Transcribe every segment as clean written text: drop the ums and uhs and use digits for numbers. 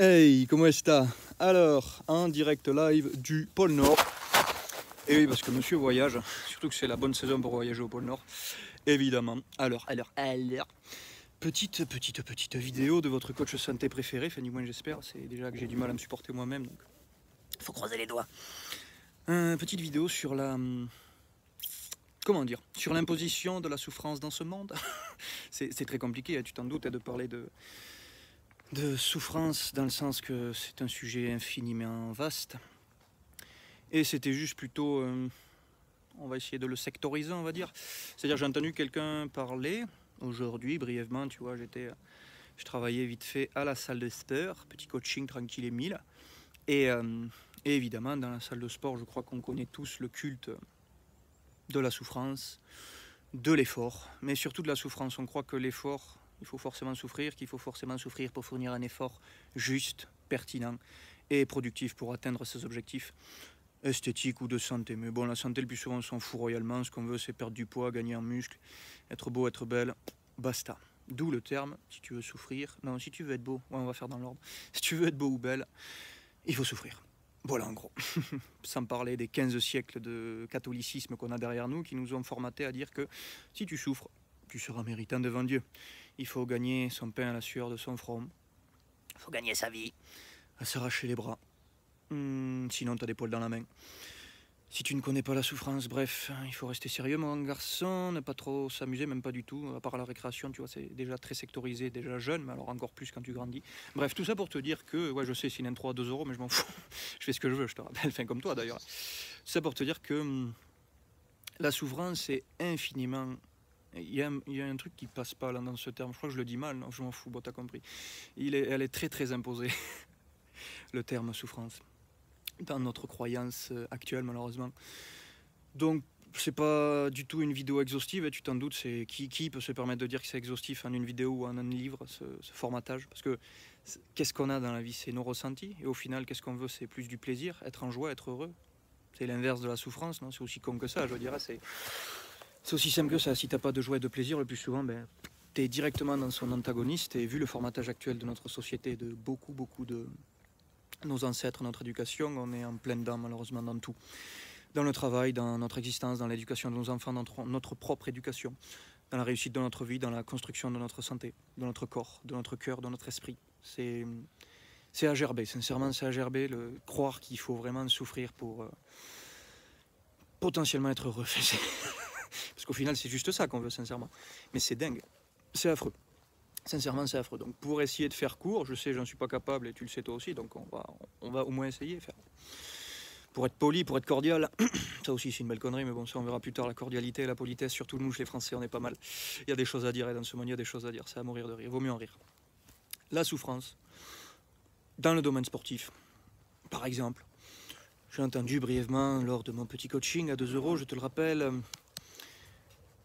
Hey, comment est-ce? Alors, un direct live du pôle Nord. Et oui, parce que monsieur voyage, surtout que c'est la bonne saison pour voyager au pôle Nord, évidemment. Alors, petite vidéo de votre coach santé préféré, enfin du moins j'espère, c'est déjà que j'ai du mal à me supporter moi-même, donc faut croiser les doigts. Petite vidéo sur la... Comment dire? Sur l'imposition de la souffrance dans ce monde. C'est très compliqué, tu t'en doutes, de parler de souffrance dans le sens que c'est un sujet infiniment vaste. Et c'était juste plutôt, on va essayer de le sectoriser, on va dire. C'est-à-dire j'ai entendu quelqu'un parler aujourd'hui, brièvement, tu vois, je travaillais vite fait à la salle de sport, petit coaching tranquille et mille. Et évidemment, dans la salle de sport, je crois qu'on connaît tous le culte de la souffrance, de l'effort, mais surtout de la souffrance. On croit que l'effort, il faut forcément souffrir, qu'il faut forcément souffrir pour fournir un effort juste, pertinent et productif pour atteindre ses objectifs esthétiques ou de santé. Mais bon, la santé, le plus souvent, on s'en fout royalement. Ce qu'on veut, c'est perdre du poids, gagner en muscle, être beau, être belle, basta. D'où le terme, si tu veux souffrir, non, si tu veux être beau, ouais, on va faire dans l'ordre. Si tu veux être beau ou belle, il faut souffrir. Voilà en gros. Sans parler des 15 siècles de catholicisme qu'on a derrière nous, qui nous ont formaté à dire que si tu souffres, tu seras méritant devant Dieu. Il faut gagner son pain à la sueur de son front. Il faut gagner sa vie, à s'arracher les bras. Sinon, tu as des poils dans la main. Si tu ne connais pas la souffrance, bref, il faut rester sérieux, mon garçon, ne pas trop s'amuser, même pas du tout, à part la récréation, tu vois, c'est déjà très sectorisé, déjà jeune, mais alors encore plus quand tu grandis. Bref, tout ça pour te dire que, ouais, je sais, c'est une intro à 2 €, mais je m'en fous, je fais ce que je veux, je te rappelle, enfin comme toi d'ailleurs. Tout ça pour te dire que la souffrance est infiniment... Il y a un truc qui passe pas là dans ce terme, je crois que je le dis mal, non, je m'en fous, bon, t'as compris. Elle est très très imposée, le terme souffrance, dans notre croyance actuelle malheureusement. Donc c'est pas du tout une vidéo exhaustive, et tu t'en doutes, c'est qui peut se permettre de dire que c'est exhaustif en une vidéo ou en un livre, ce formatage, parce que qu'est-ce qu'on a dans la vie, c'est nos ressentis, et au final qu'est-ce qu'on veut, c'est plus du plaisir, être en joie, être heureux. C'est l'inverse de la souffrance, non? C'est aussi con que ça, je dirais, c'est aussi simple que ça. Si t'as pas de joie et de plaisir, le plus souvent, ben, t'es directement dans son antagoniste, et vu le formatage actuel de notre société, de beaucoup de nos ancêtres, notre éducation, on est en plein dedans malheureusement dans tout. Dans le travail, dans notre existence, dans l'éducation de nos enfants, dans notre propre éducation, dans la réussite de notre vie, dans la construction de notre santé, de notre corps, de notre cœur, de notre esprit. C'est à gerber, sincèrement c'est à gerber, croire qu'il faut vraiment souffrir pour potentiellement être heureux. Parce qu'au final c'est juste ça qu'on veut sincèrement. Mais c'est dingue, c'est affreux. Sincèrement c'est affreux. Donc pour essayer de faire court, je sais j'en suis pas capable et tu le sais toi aussi, donc on va au moins essayer. Pour être poli, pour être cordial, ça aussi c'est une belle connerie, mais bon, ça on verra plus tard. La cordialité et la politesse, surtout nous les Français, on est pas mal. Il y a des choses à dire, et dans ce monde il y a des choses à dire, c'est à mourir de rire, vaut mieux en rire. La souffrance, dans le domaine sportif, par exemple, j'ai entendu brièvement lors de mon petit coaching à 2 €, je te le rappelle,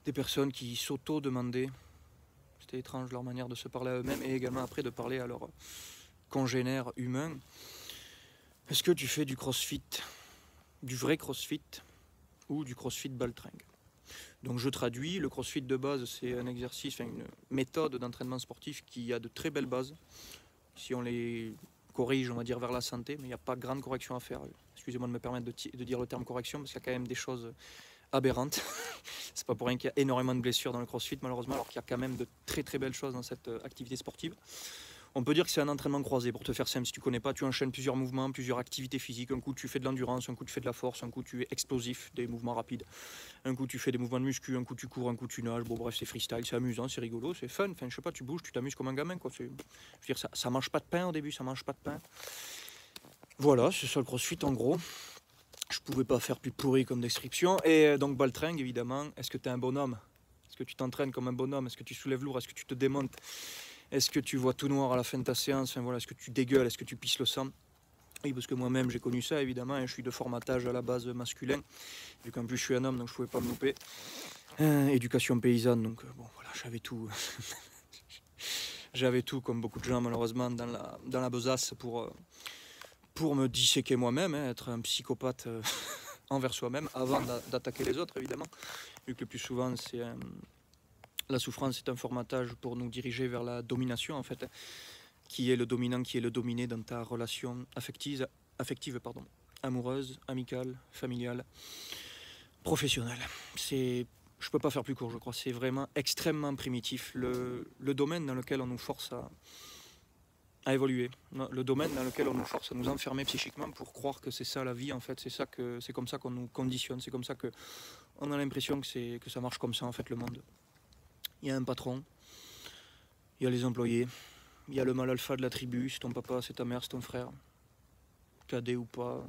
des personnes qui s'auto-demandaient, c'était étrange leur manière de se parler à eux-mêmes, et également après de parler à leurs congénères humains. Est-ce que tu fais du crossfit, du vrai crossfit, ou du crossfit baltringue? Donc je traduis, le crossfit de base c'est un exercice, enfin une méthode d'entraînement sportif qui a de très belles bases. Si on les corrige, on va dire vers la santé, mais il n'y a pas grande correction à faire. Excusez-moi de me permettre de dire le terme correction, parce qu'il y a quand même des choses aberrantes. C'est pas pour rien qu'il y a énormément de blessures dans le crossfit malheureusement, alors qu'il y a quand même de très belles choses dans cette activité sportive. On peut dire que c'est un entraînement croisé, pour te faire simple. Si tu connais pas, tu enchaînes plusieurs mouvements, plusieurs activités physiques. Un coup tu fais de l'endurance, un coup tu fais de la force, un coup tu es explosif, des mouvements rapides. Un coup tu fais des mouvements de muscu, un coup tu cours, un coup tu nages. Bon bref, c'est freestyle, c'est amusant, c'est rigolo, c'est fun. Enfin je sais pas, tu bouges, tu t'amuses comme un gamin quoi. Je veux dire, ça mange pas de pain au début, ça mange pas de pain. Voilà, c'est ça le crossfit en gros. Je pouvais pas faire plus pourri comme description. Et donc baltringue évidemment, est-ce que tu es un bonhomme? Est-ce que tu t'entraînes comme un bonhomme? Est-ce que tu soulèves lourd? Est-ce que tu te démontes? Est-ce que tu vois tout noir à la fin de ta séance? Enfin, voilà, est-ce que tu dégueules? Est-ce que tu pisses le sang? Oui, parce que moi-même j'ai connu ça évidemment, et je suis de formatage à la base masculin, vu qu'en plus je suis un homme donc je pouvais pas me louper. Éducation paysanne, donc bon voilà, j'avais tout. J'avais tout comme beaucoup de gens malheureusement dans la besace pour me disséquer moi-même, être un psychopathe envers soi-même avant d'attaquer les autres évidemment, vu que le plus souvent c'est... La souffrance est un formatage pour nous diriger vers la domination en fait. qui est le dominant, qui est le dominé dans ta relation affective, amoureuse, amicale, familiale, professionnelle. Je peux pas faire plus court, je crois. C'est vraiment extrêmement primitif. Le domaine dans lequel on nous force à évoluer, le domaine dans lequel on nous force à nous enfermer psychiquement pour croire que c'est ça la vie, en fait, c'est comme ça qu'on nous conditionne, c'est comme ça que on a l'impression que ça marche comme ça, en fait, le monde. Il y a un patron, il y a les employés, il y a le mâle alpha de la tribu, c'est ton papa, c'est ta mère, c'est ton frère, cadet ou pas.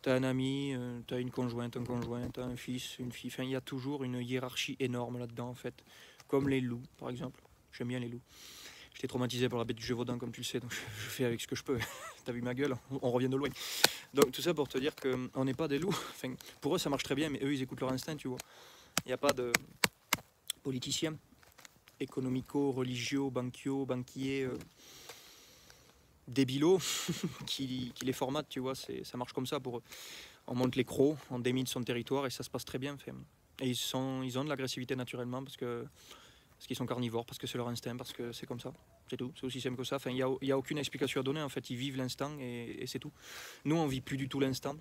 T'as un ami, t'as une conjointe, un conjoint, t'as un fils, une fille. Enfin, il y a toujours une hiérarchie énorme là-dedans, en fait. Comme les loups, par exemple. J'aime bien les loups. J'étais traumatisé par la bête du Gévaudan, comme tu le sais, donc je fais avec ce que je peux. T'as vu ma gueule? On revient de loin. Donc tout ça pour te dire qu'on n'est pas des loups. Enfin, pour eux, ça marche très bien, mais eux, ils écoutent leur instinct, tu vois. Il n'y a pas de politiciens économico, religieux, banquiers, débilos qui les formatent, tu vois. Ça marche comme ça pour eux. On monte les crocs, on démine son territoire et ça se passe très bien. Fait. Et ils ont de l'agressivité naturellement parce qu'ils sont carnivores, parce que c'est leur instinct, parce que c'est comme ça. C'est tout, c'est aussi simple que ça. Enfin, il n'y a aucune explication à donner, en fait. Ils vivent l'instant et c'est tout. Nous, on ne vit plus du tout l'instant.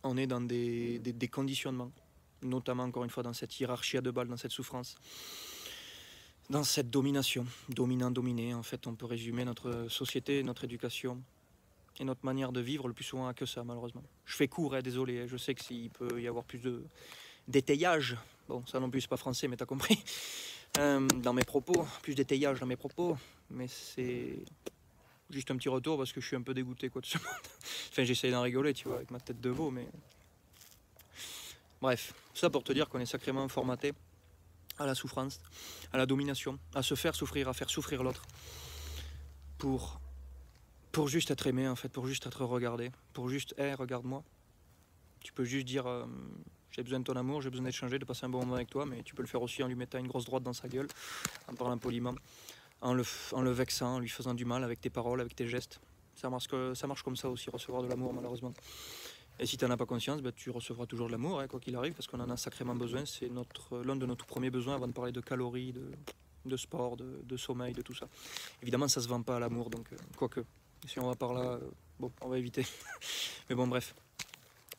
On est dans des conditionnements, notamment, encore une fois, dans cette hiérarchie à deux balles, dans cette souffrance, dans cette domination, dominant-dominé. En fait, on peut résumer notre société, notre éducation et notre manière de vivre le plus souvent à que ça, malheureusement. Je fais court, hein, désolé, je sais qu'il peut y avoir plus d'étayage. Bon, ça non plus, c'est pas français, mais t'as compris. Dans mes propos, plus d'étayage dans mes propos, mais c'est juste un petit retour parce que je suis un peu dégoûté quoi de ce monde. Enfin, j'essaye d'en rigoler, tu vois, avec ma tête de veau, mais bref, ça pour te dire qu'on est sacrément formaté à la souffrance, à la domination, à se faire souffrir, à faire souffrir l'autre, pour juste être aimé en fait, pour juste être regardé, pour juste, hey, regarde-moi. Tu peux juste dire j'ai besoin de ton amour, j'ai besoin d'échanger, de passer un bon moment avec toi, mais tu peux le faire aussi en lui mettant une grosse droite dans sa gueule, en parlant poliment, en le vexant, en lui faisant du mal avec tes paroles, avec tes gestes. Ça marche comme ça aussi, recevoir de l'amour malheureusement. Et si tu n'en as pas conscience, ben, tu recevras toujours de l'amour, hein, quoi qu'il arrive, parce qu'on en a sacrément besoin. C'est l'un de nos tout premiers besoins avant de parler de calories, de sport, de sommeil, de tout ça. Évidemment, ça ne se vend pas à l'amour, donc quoique, si on va par là, bon, on va éviter. Mais bon, bref.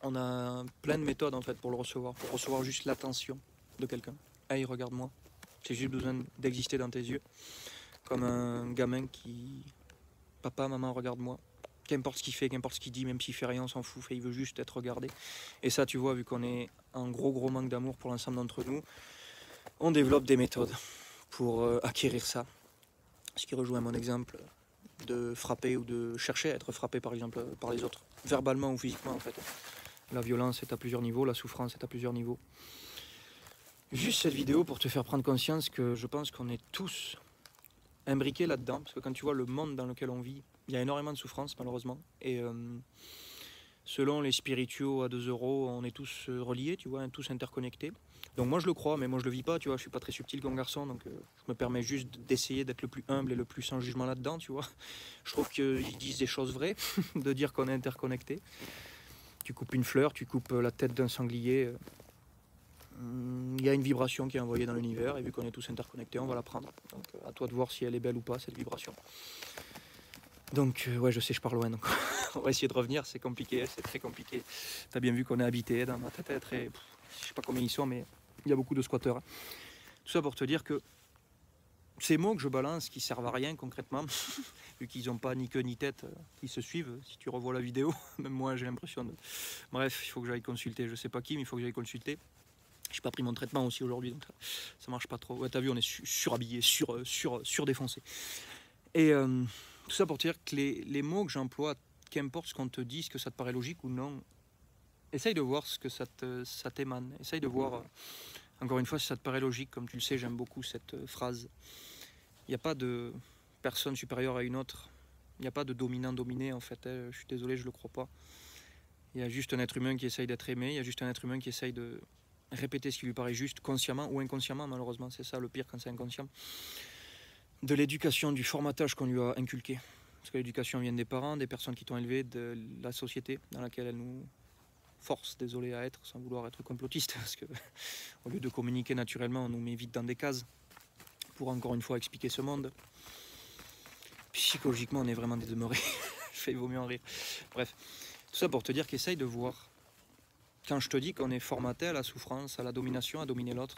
On a plein de méthodes en fait pour recevoir juste l'attention de quelqu'un. Hey, regarde-moi. J'ai juste besoin d'exister dans tes yeux. Comme un gamin qui... Papa, maman, regarde-moi. Qu'importe ce qu'il fait, qu'importe ce qu'il dit, même s'il fait rien, on s'en fout. Il veut juste être regardé. Et ça, tu vois, vu qu'on est en gros manque d'amour pour l'ensemble d'entre nous, on développe des méthodes pour acquérir ça. Ce qui rejoint mon exemple de frapper ou de chercher à être frappé, par exemple, par les autres. Verbalement ou physiquement, en fait. La violence est à plusieurs niveaux, la souffrance est à plusieurs niveaux. Juste cette vidéo pour te faire prendre conscience que je pense qu'on est tous imbriqués là-dedans. Parce que quand tu vois le monde dans lequel on vit, il y a énormément de souffrance malheureusement. Et selon les spirituaux à 2 euros, on est tous reliés, tu vois, tous interconnectés. Donc moi je le crois, mais moi je le vis pas, tu vois, je suis pas très subtil comme garçon, donc je me permets juste d'essayer d'être le plus humble et le plus sans jugement là-dedans, tu vois. Je trouve qu'ils disent des choses vraies, de dire qu'on est interconnectés. Tu coupes une fleur, tu coupes la tête d'un sanglier, il y a une vibration qui est envoyée dans l'univers, et vu qu'on est tous interconnectés, on va la prendre. Donc à toi de voir si elle est belle ou pas, cette vibration. Donc ouais, je sais, je pars loin, donc on va essayer de revenir, c'est compliqué, c'est très compliqué. T'as bien vu qu'on est habité dans ma tête, je sais pas combien ils sont, mais il y a beaucoup de squatteurs. Tout ça pour te dire que ces mots que je balance, qui servent à rien concrètement, vu qu'ils n'ont pas ni queue ni tête, ils se suivent. Si tu revois la vidéo, même moi j'ai l'impression de... Bref, il faut que j'aille consulter, je sais pas qui, mais il faut que j'aille consulter. J'ai pas pris mon traitement aussi aujourd'hui, donc ça marche pas trop. Ouais, t'as vu, on est surhabillé, surdéfoncé. Et tout ça pour te dire que les mots que j'emploie, qu'importe ce qu'on te dise, que ça te paraît logique ou non, essaye de voir ce que ça t'émane. Essaye de voir, encore une fois, si ça te paraît logique. Comme tu le sais, j'aime beaucoup cette phrase. Il n'y a pas de personne supérieure à une autre. Il n'y a pas de dominant-dominé, en fait. Je suis désolé, je ne le crois pas. Il y a juste un être humain qui essaye d'être aimé. Il y a juste un être humain qui essaye de répéter ce qui lui paraît juste, consciemment ou inconsciemment, malheureusement. C'est ça le pire quand c'est inconscient. De l'éducation, du formatage qu'on lui a inculqué. Parce que l'éducation vient des parents, des personnes qui t'ont élevé, de la société dans laquelle elle nous force, désolé, à être, sans vouloir être complotiste. Parce que au lieu de communiquer naturellement, on nous met vite dans des cases pour encore une fois expliquer ce monde. psychologiquement on est vraiment des demeurés. Il vaut mieux en rire. Bref, tout ça pour te dire qu'essaye de voir. Quand je te dis qu'on est formaté à la souffrance, à la domination, à dominer l'autre,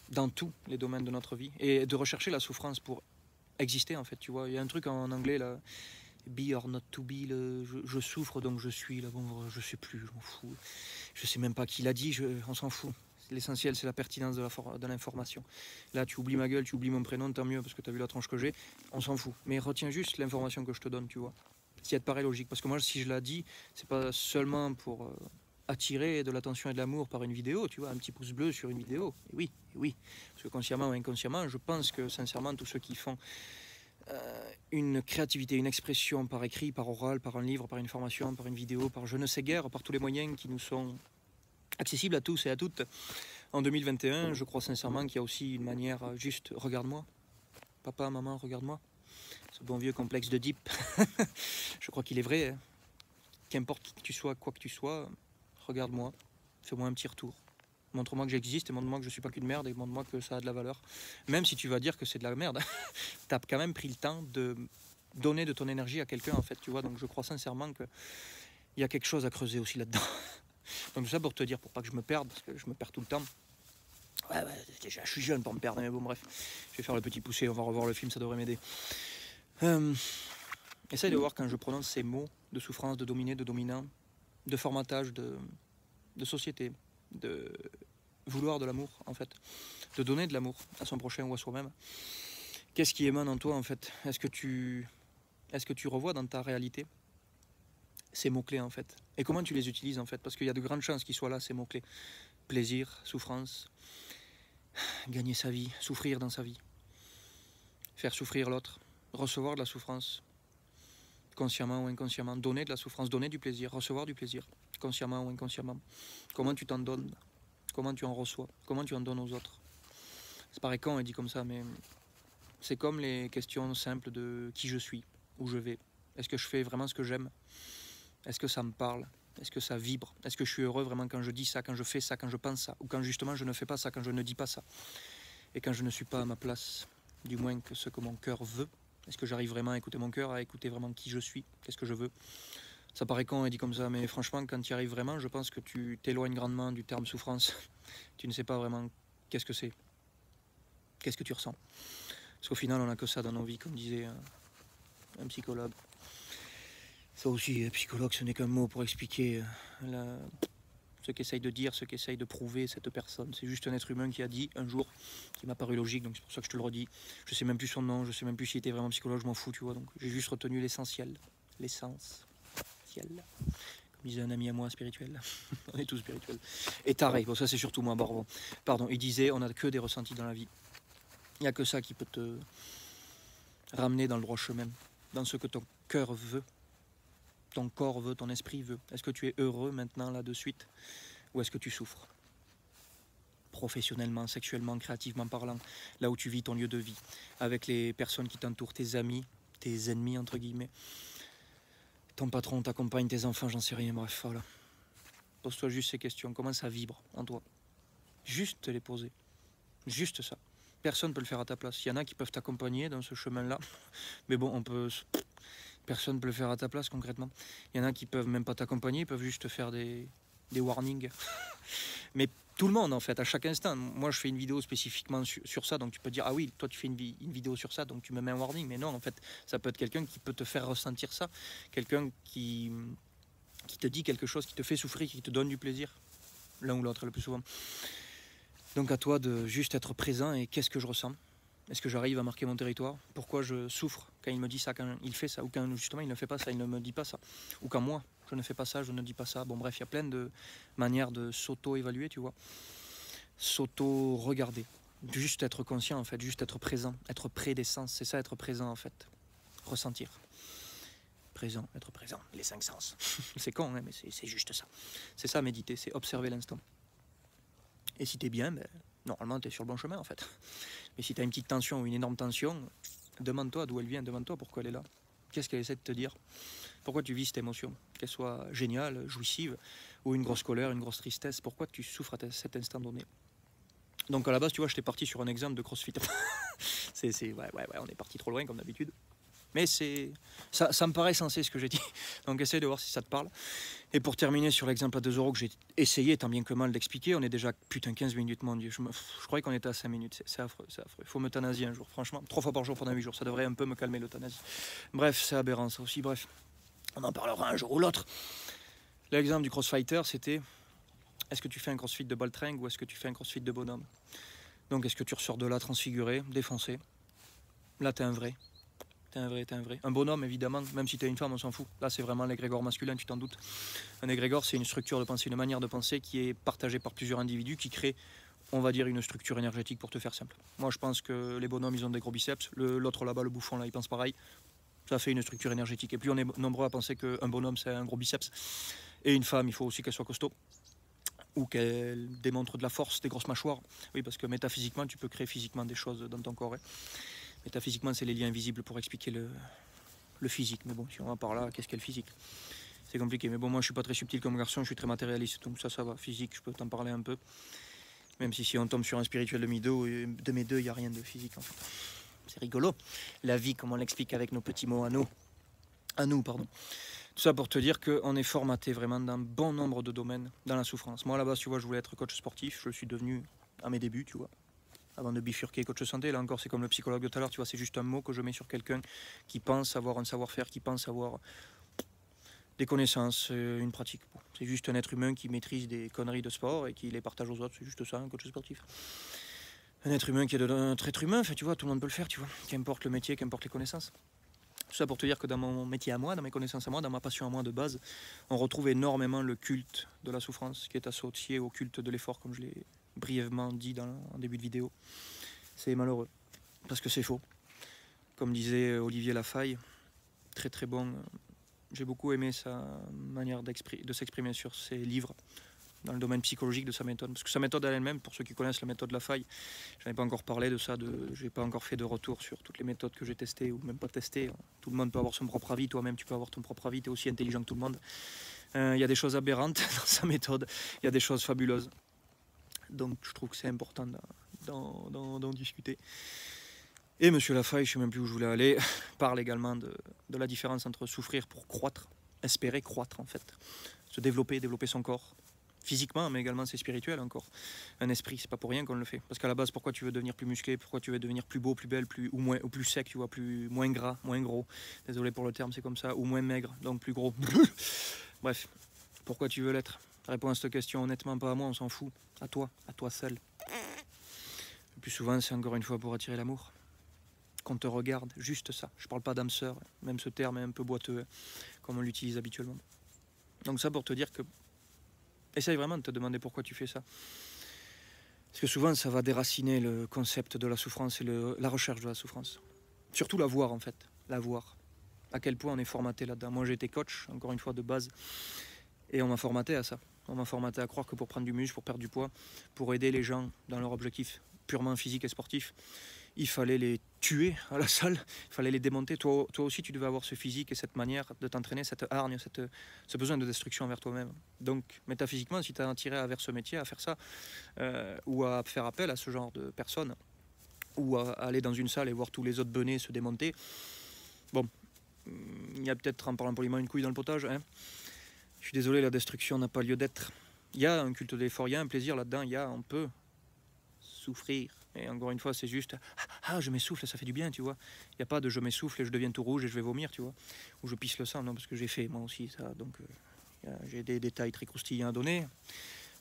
dans tous les domaines de notre vie, et de rechercher la souffrance pour exister en fait, tu vois. Il y a un truc en anglais là, be or not to be, je souffre donc je suis, là, bon, je sais plus, je m'en fous. Je sais même pas qui l'a dit, on s'en fout. L'essentiel c'est la pertinence de l'information. Là tu oublies ma gueule, tu oublies mon prénom, tant mieux parce que tu as vu la tronche que j'ai, on s'en fout. Mais retiens juste l'information que je te donne, tu vois. Si elle te paraît logique, parce que moi si je la dis, c'est pas seulement pour attirer de l'attention et de l'amour par une vidéo, tu vois, un petit pouce bleu sur une vidéo. Et oui, parce que consciemment ou inconsciemment, je pense que sincèrement tous ceux qui font une créativité, une expression par écrit, par oral, par un livre, par une formation, par une vidéo, par je ne sais guère, par tous les moyens qui nous sont accessibles à tous et à toutes. En 2021, je crois sincèrement qu'il y a aussi une manière juste, regarde-moi, papa, maman, regarde-moi. Ce bon vieux complexe de Deep, je crois qu'il est vrai. Hein. Qu'importe qui tu sois, quoi que tu sois, regarde-moi, fais-moi un petit retour. Montre-moi que j'existe et montre-moi que je suis pas qu'une merde et montre-moi que ça a de la valeur. Même si tu vas dire que c'est de la merde, tu as quand même pris le temps de donner de ton énergie à quelqu'un en fait, tu vois. Donc je crois sincèrement qu'il y a quelque chose à creuser aussi là-dedans. Donc tout ça pour te dire, pour pas que je me perde, parce que je me perds tout le temps. Ouais, déjà je suis jeune pour me perdre, mais bon bref. Je vais faire le petit poussé, on va revoir le film, ça devrait m'aider. Essaye de voir quand je prononce ces mots de souffrance, de dominé, de dominant, de formatage, de société, de vouloir de l'amour en fait, de donner de l'amour à son prochain ou à soi-même. Qu'est-ce qui émane en toi en fait? Est-ce que tu revois dans ta réalité ces mots-clés en fait? Et comment tu les utilises en fait? Parce qu'il y a de grandes chances qu'ils soient là, ces mots-clés. Plaisir, souffrance, gagner sa vie, souffrir dans sa vie, faire souffrir l'autre, recevoir de la souffrance, consciemment ou inconsciemment, donner de la souffrance, donner du plaisir, recevoir du plaisir, consciemment ou inconsciemment. Comment tu t'en donnes? Comment tu en reçois? Comment tu en donnes aux autres? C'est pareil con, dit comme ça, mais c'est comme les questions simples de qui je suis, où je vais. Est-ce que je fais vraiment ce que j'aime? Est-ce que ça me parle? Est-ce que ça vibre? Est-ce que je suis heureux vraiment quand je dis ça, quand je fais ça, quand je pense ça? Ou quand justement je ne fais pas ça, quand je ne dis pas ça? Et quand je ne suis pas à ma place, du moins que ce que mon cœur veut? Est-ce que j'arrive vraiment à écouter mon cœur, à écouter vraiment qui je suis? Qu'est-ce que je veux? Ça paraît con, dit comme ça, mais franchement, quand tu y arrives vraiment, je pense que tu t'éloignes grandement du terme souffrance. Tu ne sais pas vraiment qu'est-ce que c'est. Qu'est-ce que tu ressens? Parce qu'au final, on n'a que ça dans nos vies, comme disait un psychologue. Ça aussi, psychologue, ce n'est qu'un mot pour expliquer ce qu'essaye de dire, ce qu'essaye de prouver cette personne. C'est juste un être humain qui a dit un jour, qui m'a paru logique, donc c'est pour ça que je te le redis. Je sais même plus son nom, je sais même plus s'il était vraiment psychologue, je m'en fous, tu vois. Donc j'ai juste retenu l'essentiel, l'essence. Comme disait un ami à moi spirituel. On est tous spirituels. Et taré, bon ça c'est surtout moi, Barbon. Pardon, il disait, on n'a que des ressentis dans la vie. Il n'y a que ça qui peut te ramener dans le droit chemin, dans ce que ton cœur veut, ton corps veut, ton esprit veut. Est-ce que tu es heureux maintenant, là, de suite, ou est-ce que tu souffres? Professionnellement, sexuellement, créativement parlant, là où tu vis ton lieu de vie, avec les personnes qui t'entourent, tes amis, tes ennemis, entre guillemets, ton patron, ta compagne, tes enfants, j'en sais rien, bref, voilà. Pose-toi juste ces questions, comment ça vibre en toi? Juste te les poser, juste ça. Personne ne peut le faire à ta place. Il y en a qui peuvent t'accompagner dans ce chemin-là, mais bon, personne ne peut le faire à ta place concrètement. Il y en a qui peuvent même pas t'accompagner, ils peuvent juste te faire des warnings. Mais tout le monde en fait, à chaque instant. Moi je fais une vidéo spécifiquement sur ça, donc tu peux dire ah oui, toi tu fais une vidéo sur ça, donc tu me mets un warning. Mais non, en fait, ça peut être quelqu'un qui peut te faire ressentir ça, quelqu'un qui te dit quelque chose, qui te fait souffrir, qui te donne du plaisir, l'un ou l'autre le plus souvent. Donc à toi de juste être présent et qu'est-ce que je ressens? Est-ce que j'arrive à marquer mon territoire? Pourquoi je souffre quand il me dit ça, quand il fait ça? Ou quand justement il ne fait pas ça, il ne me dit pas ça? Ou quand moi, je ne fais pas ça, je ne dis pas ça? Bon bref, il y a plein de manières de s'auto-évaluer, tu vois. S'auto-regarder. Juste être conscient en fait, juste être présent. Être près des sens, c'est ça être présent en fait. Ressentir. Présent, être présent. Les 5 sens. C'est con, hein, mais c'est juste ça. C'est ça méditer, c'est observer l'instant. Et si t'es bien, ben, normalement t'es sur le bon chemin en fait. Mais si t'as une petite tension ou une énorme tension, demande-toi d'où elle vient, demande-toi pourquoi elle est là. Qu'est-ce qu'elle essaie de te dire? Pourquoi tu vis cette émotion? Qu'elle soit géniale, jouissive, ou une grosse colère, une grosse tristesse, pourquoi tu souffres à cet instant donné? Donc à la base, tu vois, j'étais parti sur un exemple de CrossFit. Ouais, on est parti trop loin comme d'habitude. Mais ça me paraît sensé ce que j'ai dit. Donc essaye de voir si ça te parle. Et pour terminer sur l'exemple à 2 € que j'ai essayé tant bien que mal d'expliquer, on est déjà putain 15 minutes, mon Dieu. Je croyais qu'on était à 5 minutes, c'est affreux, c'est affreux. Il faut m'euthanasier un jour, franchement. 3 fois par jour pendant 8 jours, ça devrait un peu me calmer l'euthanasie. Bref, c'est aberrant ça aussi, bref. On en parlera un jour ou l'autre. L'exemple du crossfighter, c'était est-ce que tu fais un crossfit de baltringue ou est-ce que tu fais un crossfit de bonhomme? Donc est-ce que tu ressors de là transfiguré, défoncé? Là t'es un vrai. T'es un vrai. Un bonhomme évidemment, même si t'es une femme on s'en fout. Là c'est vraiment l'égrégore masculin, tu t'en doutes. Un égrégore c'est une structure de pensée, une manière de penser qui est partagée par plusieurs individus qui crée, on va dire, une structure énergétique pour te faire simple. Moi je pense que les bonhommes ils ont des gros biceps, l'autre là-bas, le bouffon là, il pense pareil. Ça fait une structure énergétique. Et plus on est nombreux à penser qu'un bonhomme c'est un gros biceps et une femme il faut aussi qu'elle soit costaud. Ou qu'elle démontre de la force, des grosses mâchoires. Oui, parce que métaphysiquement, tu peux créer physiquement des choses dans ton corps. Hein. Métaphysiquement, c'est les liens invisibles pour expliquer le physique. Mais bon, si on va par là, qu'est-ce qu'est le physique? C'est compliqué. Mais bon, moi, je suis pas très subtil comme garçon, je suis très matérialiste. Donc ça va. Physique, je peux t'en parler un peu. Même si on tombe sur un spirituel de mes deux, il n'y a rien de physique, en fait. C'est rigolo. La vie, comme on l'explique avec nos petits mots à nous. Pardon. Tout ça pour te dire qu'on est formaté vraiment dans un bon nombre de domaines dans la souffrance. Moi, à la base, tu vois, je voulais être coach sportif. Je le suis devenu à mes débuts, tu vois. Avant de bifurquer coach santé, là encore, c'est comme le psychologue de tout à l'heure, tu vois, c'est juste un mot que je mets sur quelqu'un qui pense avoir un savoir-faire, qui pense avoir des connaissances, une pratique. C'est juste un être humain qui maîtrise des conneries de sport et qui les partage aux autres. C'est juste ça, un coach sportif. Un être humain qui est un être humain, enfin, tu vois, tout le monde peut le faire, tu vois. Qu'importe le métier, qu'importe les connaissances. Tout ça pour te dire que dans mon métier à moi, dans mes connaissances à moi, dans ma passion à moi de base, on retrouve énormément le culte de la souffrance qui est associé au culte de l'effort, comme je l'ai brièvement dit en début de vidéo. C'est malheureux, parce que c'est faux. Comme disait Olivier Lafaille, très très bon, j'ai beaucoup aimé sa manière de s'exprimer sur ses livres, dans le domaine psychologique de sa méthode. Parce que sa méthode elle-même, pour ceux qui connaissent la méthode Lafaille, je n'ai pas encore parlé de ça, je n'ai pas encore fait de retour sur toutes les méthodes que j'ai testées ou même pas testées. Tout le monde peut avoir son propre avis, toi-même tu peux avoir ton propre avis, tu es aussi intelligent que tout le monde. Il y a des choses aberrantes dans sa méthode, il y a des choses fabuleuses. Donc je trouve que c'est important d'en discuter. Et monsieur Lafaille, je ne sais même plus où je voulais aller, parle également de la différence entre souffrir pour croître, espérer croître en fait, se développer son corps, physiquement, mais également c'est spirituel encore. Un esprit, c'est pas pour rien qu'on le fait. Parce qu'à la base, pourquoi tu veux devenir plus musclé, pourquoi tu veux devenir plus beau, plus belle, ou plus sec, tu vois, moins gras, moins gros. Désolé pour le terme, c'est comme ça. Ou moins maigre, donc plus gros. Bref, pourquoi tu veux l'être? Réponds à cette question honnêtement, pas à moi, on s'en fout. À toi seul. Le plus souvent, c'est encore une fois pour attirer l'amour. Qu'on te regarde, juste ça. Je parle pas d'âme sœur, même ce terme est un peu boiteux, comme on l'utilise habituellement. Donc ça pour te dire que essaye vraiment de te demander pourquoi tu fais ça. Parce que souvent, ça va déraciner le concept de la souffrance et la recherche de la souffrance. Surtout la voir, en fait. La voir. À quel point on est formaté là-dedans. Moi, j'ai été coach, encore une fois, de base. Et on m'a formaté à ça. On m'a formaté à croire que pour prendre du muscle, pour perdre du poids, pour aider les gens dans leur objectif purement physique et sportif, il fallait les tuer à la salle, il fallait les démonter. Toi aussi, tu devais avoir ce physique et cette manière de t'entraîner, cette hargne, ce besoin de destruction envers toi-même. Donc, métaphysiquement, si tu as attiré vers ce métier, à faire ça, ou à faire appel à ce genre de personnes, ou à aller dans une salle et voir tous les autres benets se démonter, bon, il y a peut-être, en parlant poliment, une couille dans le potage. Hein. Je suis désolé, la destruction n'a pas lieu d'être. Il y a un culte de l'effort, il y a un plaisir là-dedans, on peut souffrir. Et encore une fois, c'est juste je m'essouffle, ça fait du bien, tu vois. Il n'y a pas de je m'essouffle et je deviens tout rouge et je vais vomir, tu vois. Ou je pisse le sang, non, parce que j'ai fait moi aussi ça. Donc j'ai des détails très croustillants à donner.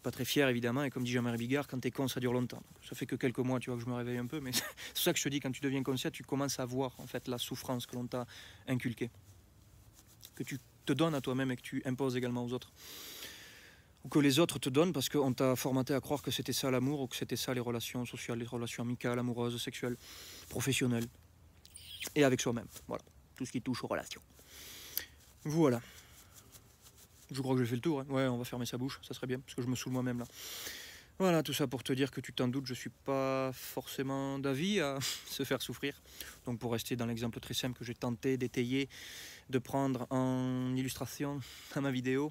Pas très fier évidemment. Et comme dit Jean-Marie Bigard, quand t'es con, ça dure longtemps. Donc, ça fait que quelques mois, tu vois, que je me réveille un peu. Mais c'est pour ça que je te dis, quand tu deviens conscient, tu commences à voir en fait la souffrance que l'on t'a inculquée. Que tu te donnes à toi-même et que tu imposes également aux autres. Ou que les autres te donnent parce qu'on t'a formaté à croire que c'était ça l'amour ou que c'était ça les relations sociales, les relations amicales, amoureuses, sexuelles, professionnelles et avec soi-même. Voilà, tout ce qui touche aux relations. Voilà. Je crois que j'ai fait le tour. Hein. Ouais, on va fermer sa bouche, ça serait bien parce que je me saoule moi-même là. Voilà, tout ça pour te dire que tu t'en doutes, je suis pas forcément d'avis à se faire souffrir. Donc pour rester dans l'exemple très simple que j'ai tenté d'étayer, de prendre en illustration à ma vidéo,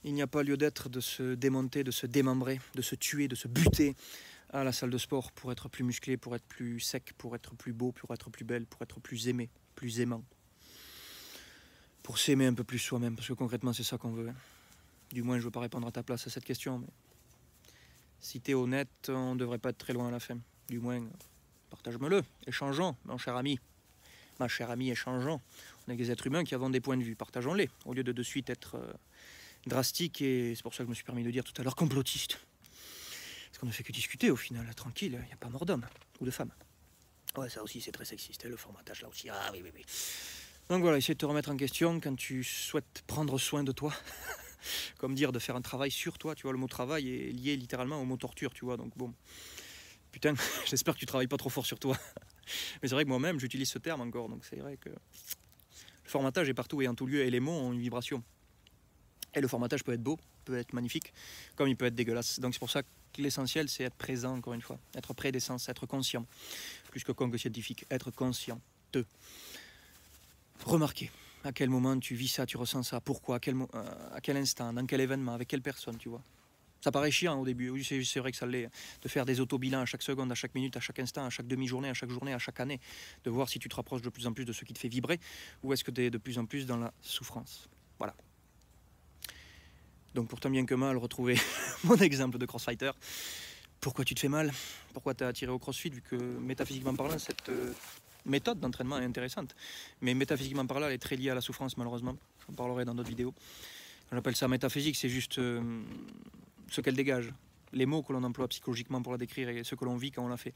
il n'y a pas lieu d'être de se démonter, de se démembrer, de se tuer, de se buter à la salle de sport pour être plus musclé, pour être plus sec, pour être plus beau, pour être plus belle, pour être plus aimé, plus aimant. Pour s'aimer un peu plus soi-même, parce que concrètement c'est ça qu'on veut. Hein. Du moins je ne veux pas répondre à ta place à cette question, mais si tu es honnête, on ne devrait pas être très loin à la fin. Du moins, partage-me-le, échangeons, mon cher ami. Ma chère amie, échangeons. On est des êtres humains qui avons des points de vue, partageons-les, au lieu de suite être drastique, et c'est pour ça que je me suis permis de dire tout à l'heure complotiste. Parce qu'on ne fait que discuter au final, tranquille, il n'y a pas mort d'homme ou de femme. Ouais, ça aussi c'est très sexiste, le formatage là aussi, ah oui, oui, oui. Donc voilà, essayer de te remettre en question quand tu souhaites prendre soin de toi. Comme dire de faire un travail sur toi, tu vois, le mot travail est lié littéralement au mot torture, tu vois, donc bon. Putain, j'espère que tu travailles pas trop fort sur toi. Mais c'est vrai que moi-même, j'utilise ce terme encore, donc c'est vrai que le formatage est partout et en tout lieu, et les mots ont une vibration. Et le formatage peut être beau, peut être magnifique, comme il peut être dégueulasse. Donc c'est pour ça que l'essentiel, c'est être présent, encore une fois. Être près des sens, être conscient. Plus que scientifique, être conscient de. Remarquer à quel moment tu vis ça, tu ressens ça, pourquoi, à quel instant, dans quel événement, avec quelle personne, tu vois. Ça paraît chiant au début, oui, c'est vrai que ça l'est, de faire des auto-bilans à chaque seconde, à chaque minute, à chaque instant, à chaque demi-journée, à chaque journée, à chaque année, de voir si tu te rapproches de plus en plus de ce qui te fait vibrer, ou est-ce que tu es de plus en plus dans la souffrance. Voilà. Donc pour tant bien que mal, retrouver mon exemple de crossfighter. Pourquoi tu te fais mal? Pourquoi tu as attiré au crossfit, vu que métaphysiquement parlant, cette méthode d'entraînement est intéressante. Mais métaphysiquement parlant, elle est très liée à la souffrance, malheureusement. J'en parlerai dans d'autres vidéos. J'appelle ça métaphysique, c'est juste ce qu'elle dégage. Les mots que l'on emploie psychologiquement pour la décrire et ce que l'on vit quand on la fait.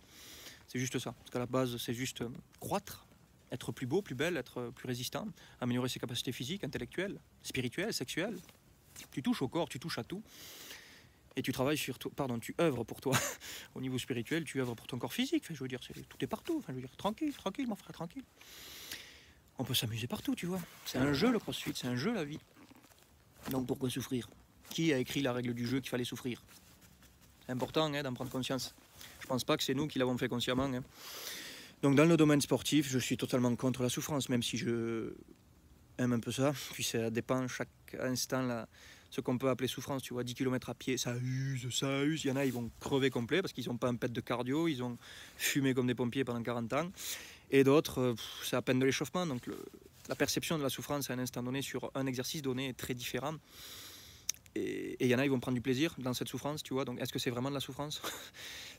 C'est juste ça. Parce qu'à la base, c'est juste croître, être plus beau, plus belle, être plus résistant, améliorer ses capacités physiques, intellectuelles, spirituelles, sexuelles. Tu touches au corps, tu touches à tout. Et tu travailles sur toi, pardon, tu œuvres pour toi. Au niveau spirituel, tu œuvres pour ton corps physique. Enfin, je veux dire, tout est partout. Enfin, je veux dire, tranquille, tranquille, mon frère, tranquille. On peut s'amuser partout, tu vois. C'est un jeu, le crossfit, c'est un jeu, la vie. Donc pourquoi souffrir? Qui a écrit la règle du jeu qu'il fallait souffrir? C'est important d'en prendre conscience. Je pense pas que c'est nous qui l'avons fait consciemment. Hein. Donc dans le domaine sportif, je suis totalement contre la souffrance, même si je aime un peu ça. Puis ça dépend chaque instant là, ce qu'on peut appeler souffrance. Tu vois, 10 km à pied, ça use, ça use. Il y en a, ils vont crever complet parce qu'ils n'ont pas un pet de cardio, ils ont fumé comme des pompiers pendant 40 ans. Et d'autres, c'est à peine de l'échauffement. Donc la perception de la souffrance à un instant donné sur un exercice donné est très différente. Et il y en a, ils vont prendre du plaisir dans cette souffrance, tu vois. Donc, est-ce que c'est vraiment de la souffrance?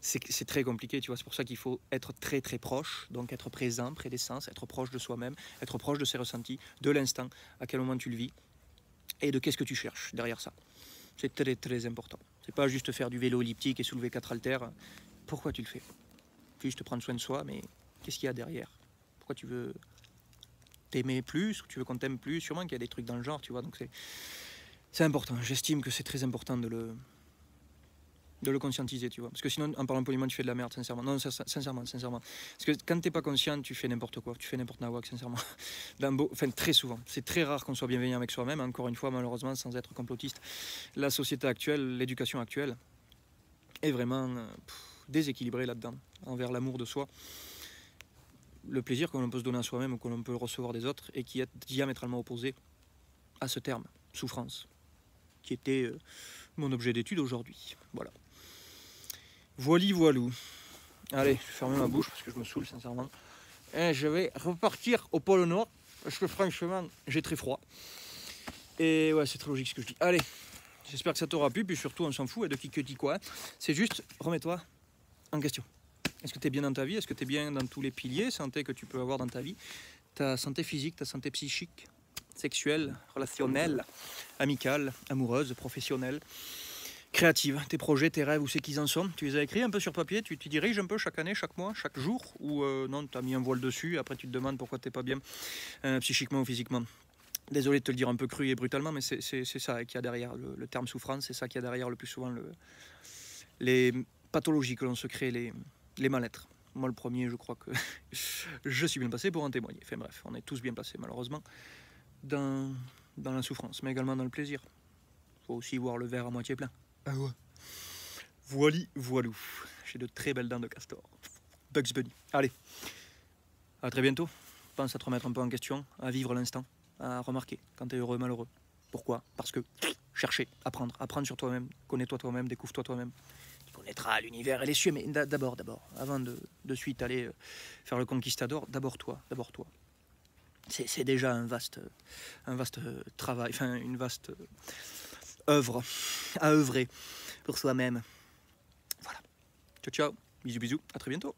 C'est très compliqué, tu vois. C'est pour ça qu'il faut être très, très proche. Donc, être présent, près des sens, être proche de soi-même, être proche de ses ressentis, de l'instant, à quel moment tu le vis, et de qu'est-ce que tu cherches derrière ça. C'est très, très important. C'est pas juste faire du vélo elliptique et soulever 4 haltères. Pourquoi tu le fais? Juste prendre soin de soi, mais qu'est-ce qu'il y a derrière? Pourquoi tu veux t'aimer plus, ou tu veux qu'on t'aime plus? Sûrement qu'il y a des trucs dans le genre, tu vois. Donc, c'est important, j'estime que c'est très important de le conscientiser, tu vois. Parce que sinon, en parlant poliment, tu fais de la merde, sincèrement. Non, sincèrement. Parce que quand t'es pas conscient, tu fais n'importe quoi, tu fais n'importe nawak, sincèrement. Enfin, très souvent. C'est très rare qu'on soit bienveillant avec soi-même, encore une fois, malheureusement, sans être complotiste. La société actuelle, l'éducation actuelle, est vraiment déséquilibrée là-dedans, envers l'amour de soi. Le plaisir que l'on peut se donner à soi-même ou que l'on peut recevoir des autres, et qui est diamétralement opposé à ce terme, souffrance, qui était mon objet d'étude aujourd'hui. Voilà. Voilou. Allez, je vais fermer ma bouche parce que je me saoule sincèrement. Et je vais repartir au pôle Nord parce que franchement, j'ai très froid. Et ouais, c'est très logique ce que je dis. Allez, j'espère que ça t'aura plu. Puis surtout, on s'en fout de qui que dit quoi. C'est juste, remets-toi en question. Est-ce que tu es bien dans ta vie? Est-ce que tu es bien dans tous les piliers santé que tu peux avoir dans ta vie? Ta santé physique, ta santé psychique, sexuelle, relationnelle, amicale, amoureuse, professionnelle, créative. Tes projets, tes rêves, où c'est qu'ils en sont? Tu les as écrits un peu sur papier? Tu t'y diriges un peu chaque année, chaque mois, chaque jour? Ou non, tu as mis un voile dessus, après tu te demandes pourquoi tu n'es pas bien psychiquement ou physiquement? Désolé de te le dire un peu cru et brutalement, mais c'est ça qu'il y a derrière le terme souffrance, c'est ça qu'il y a derrière le plus souvent les pathologies que l'on se crée, les mal-être. Moi le premier, je crois que je suis bien passé pour en témoigner. Enfin bref, on est tous bien passés malheureusement dans la souffrance, mais également dans le plaisir. Il faut aussi voir le verre à moitié plein. Ah ouais. Voilou. J'ai de très belles dents de castor. Bugs Bunny. Allez, à très bientôt. Pense à te remettre un peu en question, à vivre l'instant, à remarquer quand tu es heureux, malheureux. Pourquoi? Parce que chercher, apprendre sur toi-même, connais-toi toi-même, découvre-toi toi-même. connaîtras l'univers et les cieux. Mais d'abord, avant de suite aller faire le conquistador, d'abord toi. C'est déjà un vaste travail, enfin une vaste œuvre à œuvrer pour soi-même. Voilà. Ciao, ciao. Bisous, bisous. À très bientôt.